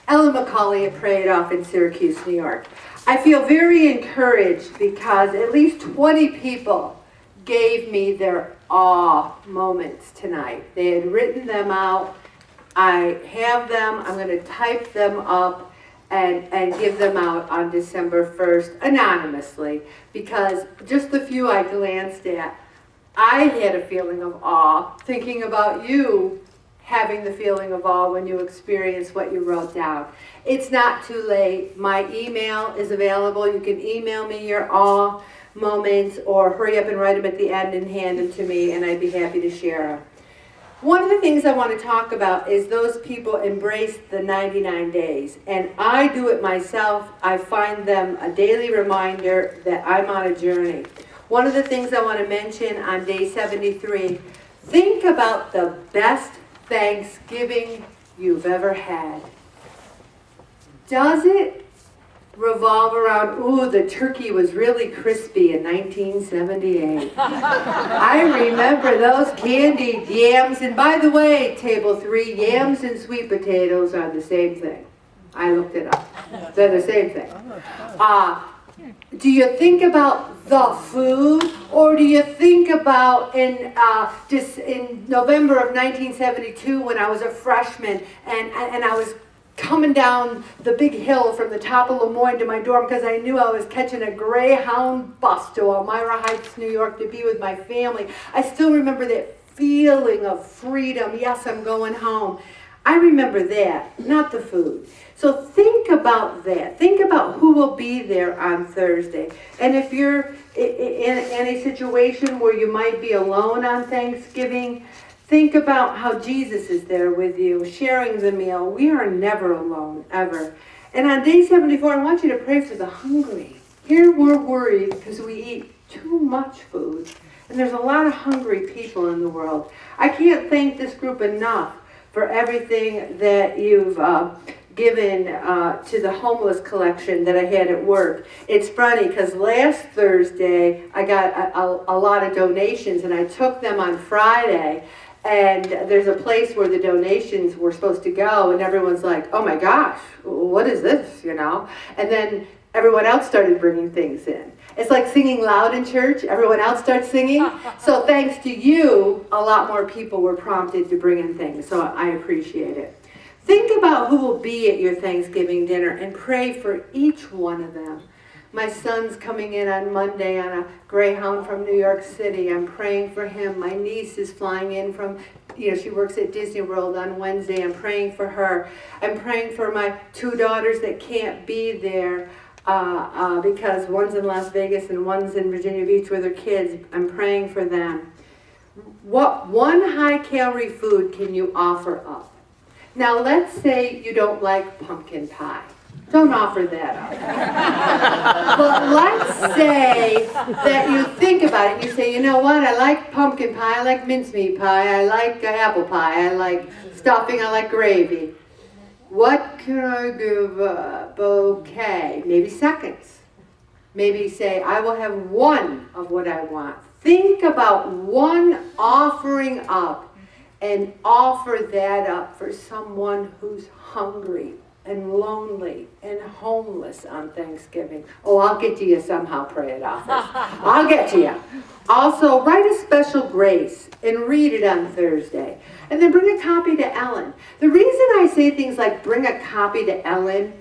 Ellen McCauley at Pray It Off in Syracuse, New York. I feel very encouraged because at least 20 people gave me their awe moments tonight. They had written them out. I have them. I'm going to type them up and give them out on December 1st anonymously, because just the few I glanced at, I had a feeling of awe thinking about you having the feeling of awe when you experience what you wrote down. It's not too late. My email is available. You can email me your awe moments or hurry up and write them at the end and hand them to me, and I'd be happy to share them. One of the things I want to talk about is those people embrace the 99 days, and I do it myself. I find them a daily reminder that I'm on a journey. One of the things I want to mention on day 73, think about the best Thanksgiving you've ever had. Does it revolve around, ooh, the turkey was really crispy in 1978. I remember those candied yams. And by the way, table 3, yams and sweet potatoes are the same thing. I looked it up. They're the same thing. Do you think about the food, or do you think about in November of 1972 when I was a freshman and I was coming down the big hill from the top of Lemoyne to my dorm because I knew I was catching a Greyhound bus to Elmira Heights, New York to be with my family. I still remember that feeling of freedom. Yes, I'm going home. I remember that, not the food. So think about that. Think about who will be there on Thursday. And if you're in a situation where you might be alone on Thanksgiving, think about how Jesus is there with you, sharing the meal. We are never alone, ever. And on day 74, I want you to pray for the hungry. Here we're worried because we eat too much food. And there's a lot of hungry people in the world. I can't thank this group enough for everything that you've given to the homeless collection that I had at work. It's funny because last Thursday I got a lot of donations, and I took them on Friday. And there's a place where the donations were supposed to go, and everyone's like, oh my gosh, what is this, you know? And then everyone else started bringing things in. It's like singing loud in church. Everyone else starts singing. So thanks to you, a lot more people were prompted to bring in things. So I appreciate it. Think about who will be at your Thanksgiving dinner and pray for each one of them. My son's coming in on Monday on a Greyhound from New York City. I'm praying for him. My niece is flying in from, she works at Disney World on Wednesday. I'm praying for her. I'm praying for my 2 daughters that can't be there because one's in Las Vegas and one's in Virginia Beach with her kids. I'm praying for them. What one high-calorie food can you offer up? Now, let's say you don't like pumpkin pie. Don't offer that up. But let's say that you think about it and you say, you know what, I like pumpkin pie, I like mincemeat pie, I like apple pie, I like stuffing, I like gravy. What can I give up? Okay, maybe seconds. Maybe say, I will have one of what I want. Think about one offering up and offer that up for someone who's hungry and lonely and homeless on Thanksgiving. Oh, I'll get to you somehow, Pray It Off. I'll get to you. Also, write a special grace and read it on Thursday. And then bring a copy to Ellen. The reason I say things like bring a copy to Ellen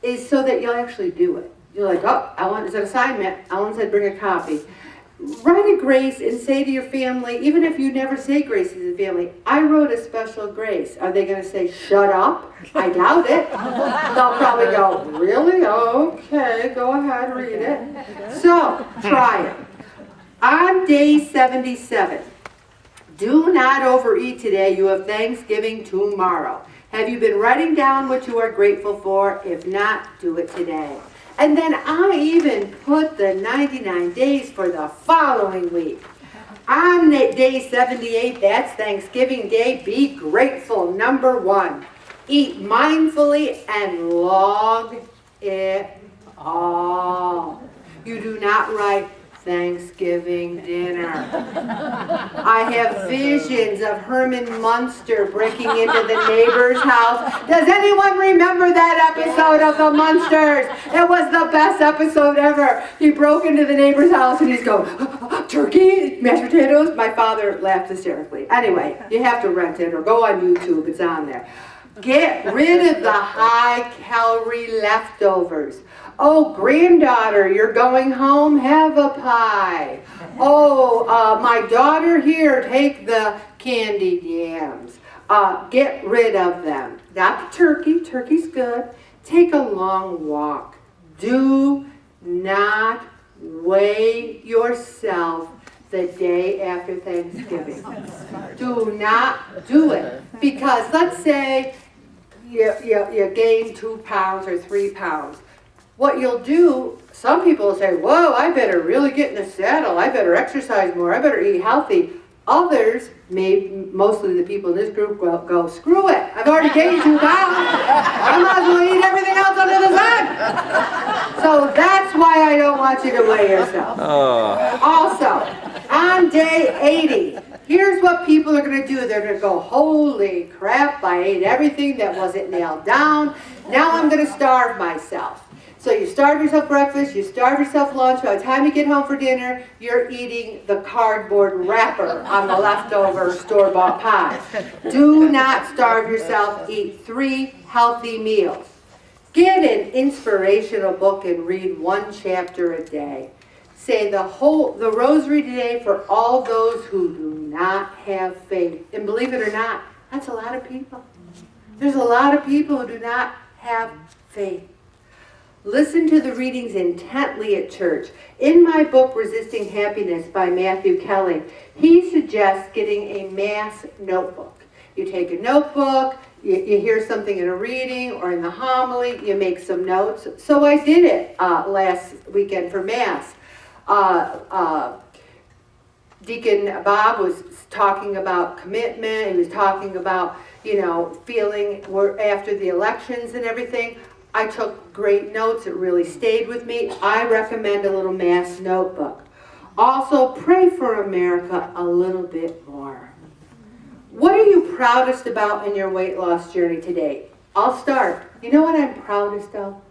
is so that you'll actually do it. You're like, oh, Ellen, it's an assignment. Ellen said bring a copy. Write a grace and say to your family, even if you never say grace to the family, I wrote a special grace. Are they going to say, shut up? I doubt it. They'll probably go, really? Okay, go ahead, read it. So, try it. On day 77, do not overeat today. You have Thanksgiving tomorrow. Have you been writing down what you are grateful for? If not, do it today. And then I even put the 99 days for the following week. On day 78, that's Thanksgiving Day, be grateful. Number 1, eat mindfully and log it all. You do not write Thanksgiving dinner. I have visions of Herman Munster breaking into the neighbor's house. Does anyone remember that episode of the Munsters? It was the best episode ever. He broke into the neighbor's house and he's going, turkey, mashed potatoes. My father laughed hysterically. Anyway, you have to rent it or go on YouTube. It's on there. Get rid of the high-calorie leftovers. Oh, granddaughter, you're going home? Have a pie. Oh, my daughter, here, take the candied yams. Get rid of them. Not the turkey. Turkey's good. Take a long walk. Do not weigh yourself the day after Thanksgiving. Do not do it. Because let's say you gain 2 pounds or 3 pounds. What you'll do, some people will say, whoa, I better really get in the saddle. I better exercise more. I better eat healthy. Others, mostly the people in this group, will go, screw it. I've already gained 2 pounds. I might as well eat everything else under the sun. So that's why I don't want you to weigh yourself. Also, on day 80, here's what people are going to do. They're going to go, holy crap, I ate everything that wasn't nailed down. Now I'm going to starve myself. So you starve yourself breakfast, you starve yourself lunch. By the time you get home for dinner, you're eating the cardboard wrapper on the leftover store-bought pie. Do not starve yourself. Eat 3 healthy meals. Get an inspirational book and read 1 chapter a day. Say the rosary today for all those who do not have faith. And believe it or not, that's a lot of people. There's a lot of people who do not have faith. Listen to the readings intently at church. In my book, Resisting Happiness by McCauley, he suggests getting a mass notebook. You take a notebook, you hear something in a reading or in the homily, you make some notes. So I did it last weekend for Mass. Deacon Bob was talking about commitment. He was talking about, feeling after the elections and everything. I took great notes. It really stayed with me. I recommend a little Mass notebook. Also, pray for America a little bit more. What are you proudest about in your weight loss journey today? I'll start. You know what I'm proudest of?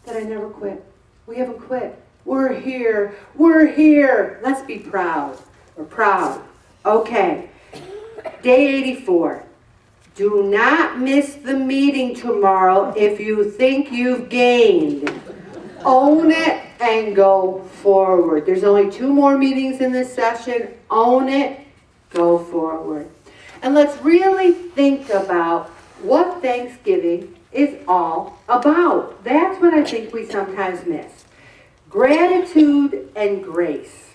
That I never quit. We haven't quit. We're here. We're here. Let's be proud. We're proud. Okay. Day 84. Do not miss the meeting tomorrow if you think you've gained. Own it and go forward. There's only 2 more meetings in this session. Own it, go forward. And let's really think about what Thanksgiving is all about. That's what I think we sometimes miss. Gratitude and grace.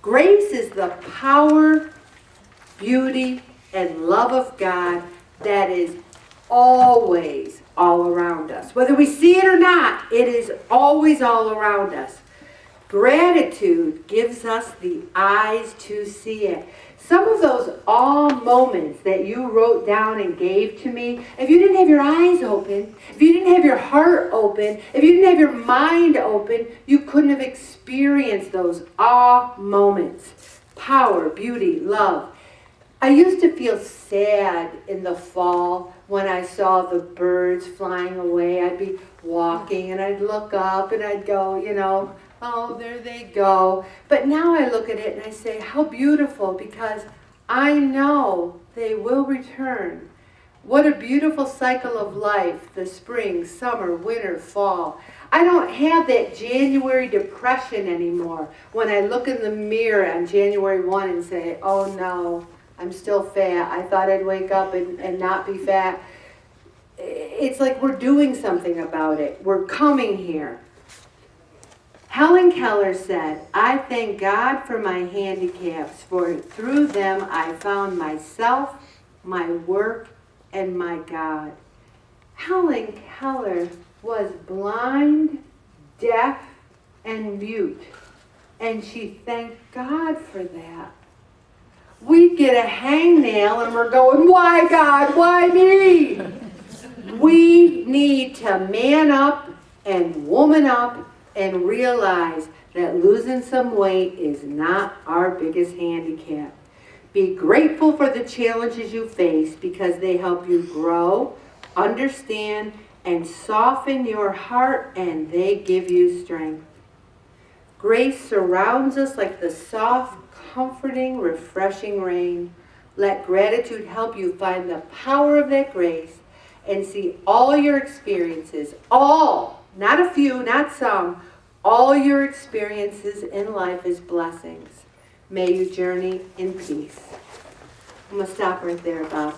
Grace is the power, beauty, and love of God that is always all around us. Whether we see it or not, it is always all around us. Gratitude gives us the eyes to see it. Some of those awe moments that you wrote down and gave to me, if you didn't have your eyes open, if you didn't have your heart open, if you didn't have your mind open, you couldn't have experienced those awe moments. Power, beauty, love. I used to feel sad in the fall when I saw the birds flying away. I'd be walking and I'd look up and I'd go, oh, there they go. But now I look at it and I say, how beautiful, because I know they will return. What a beautiful cycle of life, the spring, summer, winter, fall. I don't have that January depression anymore when I look in the mirror on January 1 and say, oh no, I'm still fat. I thought I'd wake up and not be fat. It's like we're doing something about it. We're coming here. Helen Keller said, I thank God for my handicaps, for through them I found myself, my work, and my God. Helen Keller was blind, deaf, and mute, and she thanked God for that. We get a hangnail and we're going, why God, why me? We need to man up and woman up and realize that losing some weight is not our biggest handicap. Be grateful for the challenges you face because they help you grow, understand, and soften your heart, and they give you strength. Grace surrounds us like the soft, comforting, refreshing rain. Let gratitude help you find the power of that grace and see all your experiences, all, not a few, not some, all your experiences in life as blessings. May you journey in peace. I'm going to stop right there, Bob.